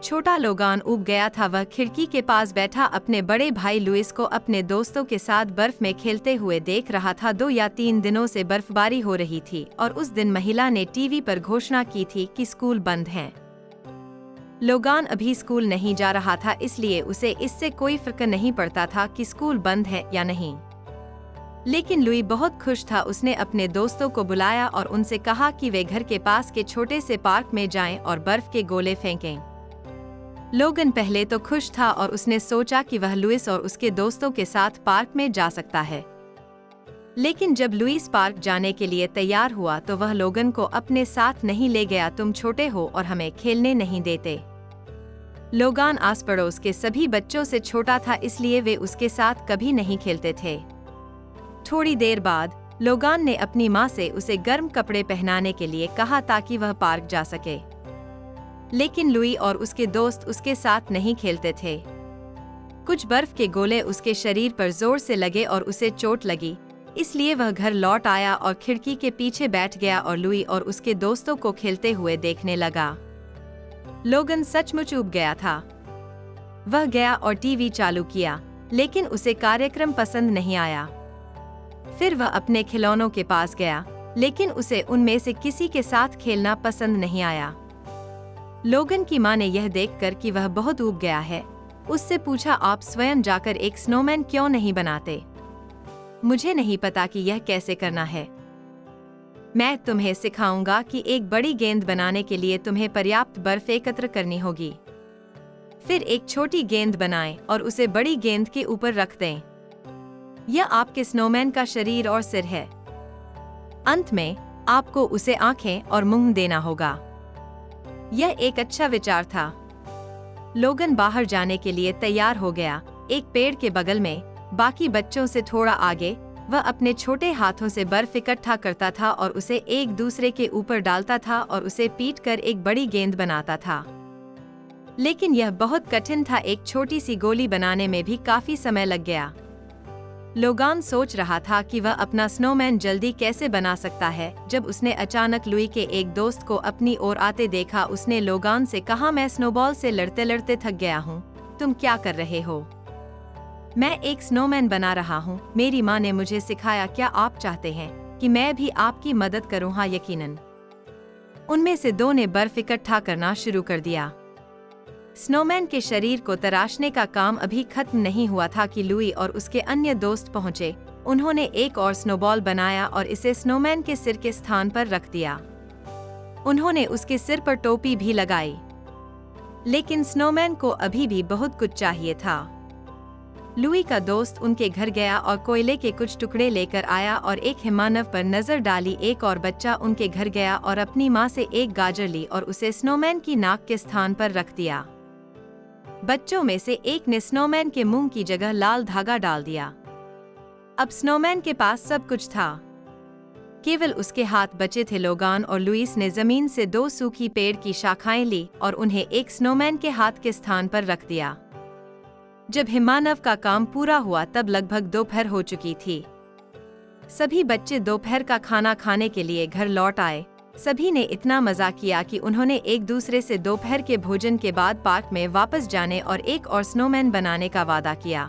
छोटा लोगान ऊब गया था। वह खिड़की के पास बैठा अपने बड़े भाई लुइस को अपने दोस्तों के साथ बर्फ में खेलते हुए देख रहा था। 2 या 3 दिनों से बर्फबारी हो रही थी और उस दिन महिला ने टीवी पर घोषणा की थी कि स्कूल बंद हैं। लोगान अभी स्कूल नहीं जा रहा था, इसलिए उसे इससे कोई फर्क नहीं पड़ता था कि स्कूल बंद है या नहीं। लेकिन लुई बहुत खुश था। उसने अपने दोस्तों को बुलाया और उनसे कहा कि वे घर के पास के छोटे से पार्क में जाएं और बर्फ के गोले फेंकें। लोगन पहले तो खुश था और उसने सोचा कि वह लुइस और उसके दोस्तों के साथ पार्क में जा सकता है। लेकिन जब लुइस पार्क जाने के लिए तैयार हुआ तो वह लोगन को अपने साथ नहीं ले गया। तुम छोटे हो और हमें खेलने नहीं देते। लोगान आस पड़ोस के सभी बच्चों से छोटा था, इसलिए वे उसके साथ कभी नहीं खेलते थे। थोड़ी देर बाद लोगान ने अपनी माँ से उसे गर्म कपड़े पहनाने के लिए कहा ताकि वह पार्क जा सके। लेकिन लुई और उसके दोस्त उसके साथ नहीं खेलते थे। कुछ बर्फ के गोले उसके शरीर पर जोर से लगे और उसे चोट लगी, इसलिए वह घर लौट आया और खिड़की के पीछे बैठ गया और लुई और उसके दोस्तों को खेलते हुए देखने लगा। लोगन सचमुच ऊब गया था। वह गया और टीवी चालू किया, लेकिन उसे कार्यक्रम पसंद नहीं आया। फिर वह अपने खिलौनों के पास गया, लेकिन उसे उनमें से किसी के साथ खेलना पसंद नहीं आया। लोगन की माँ ने यह देखकर कि वह बहुत ऊब गया है, उससे पूछा, आप स्वयं जाकर एक स्नोमैन क्यों नहीं बनाते? मुझे नहीं पता कि यह कैसे करना है। मैं तुम्हें सिखाऊंगा कि एक बड़ी गेंद बनाने के लिए तुम्हें पर्याप्त बर्फ एकत्र करनी होगी। फिर एक छोटी गेंद बनाएं और उसे बड़ी गेंद के ऊपर रख दें। यह आपके स्नोमैन का शरीर और सिर है। अंत में आपको उसे आंखें और मुंह देना होगा। यह एक अच्छा विचार था। लोगन बाहर जाने के लिए तैयार हो गया। एक पेड़ के बगल में, बाकी बच्चों से थोड़ा आगे, वह अपने छोटे हाथों से बर्फ इकट्ठा करता था और उसे एक दूसरे के ऊपर डालता था और उसे पीटकर एक बड़ी गेंद बनाता था। लेकिन यह बहुत कठिन था। एक छोटी सी गोली बनाने में भी काफी समय लग गया। लोगान सोच रहा था कि वह अपना स्नोमैन जल्दी कैसे बना सकता है, जब उसने अचानक लुई के एक दोस्त को अपनी ओर आते देखा। उसने लोगान से कहा, मैं स्नोबॉल से लड़ते लड़ते थक गया हूँ, तुम क्या कर रहे हो? मैं एक स्नोमैन बना रहा हूँ। मेरी माँ ने मुझे सिखाया। क्या आप चाहते हैं कि मैं भी आपकी मदद करूँ? हाँ, यकीनन। उनमें से 2 ने बर्फ इकट्ठा करना शुरू कर दिया। स्नोमैन के शरीर को तराशने का काम अभी खत्म नहीं हुआ था कि लुई और उसके अन्य दोस्त पहुंचे। उन्होंने एक और स्नोबॉल बनाया और इसे स्नोमैन के सिर के स्थान पर रख दिया। उन्होंने उसके सिर पर टोपी भी लगाई। लेकिन स्नोमैन को अभी भी बहुत कुछ चाहिए था। लुई का दोस्त उनके घर गया और कोयले के कुछ टुकड़े लेकर आया और एक हिमानव पर नजर डाली। एक और बच्चा उनके घर गया और अपनी माँ से एक गाजर ली और उसे स्नोमैन की नाक के स्थान पर रख दिया। बच्चों में से एक ने स्नोमैन के मुंह की जगह लाल धागा डाल दिया। अब स्नोमैन के पास सब कुछ था, केवल उसके हाथ बचे थे। लोगान और लुइस ने जमीन से 2 सूखी पेड़ की शाखाएं ली और उन्हें एक स्नोमैन के हाथ के स्थान पर रख दिया। जब हिमानव का काम पूरा हुआ तब लगभग दोपहर हो चुकी थी। सभी बच्चे दोपहर का खाना खाने के लिए घर लौट आए। सभी ने इतना मजा किया कि उन्होंने एक दूसरे से दोपहर के भोजन के बाद पार्क में वापस जाने और एक और स्नोमैन बनाने का वादा किया।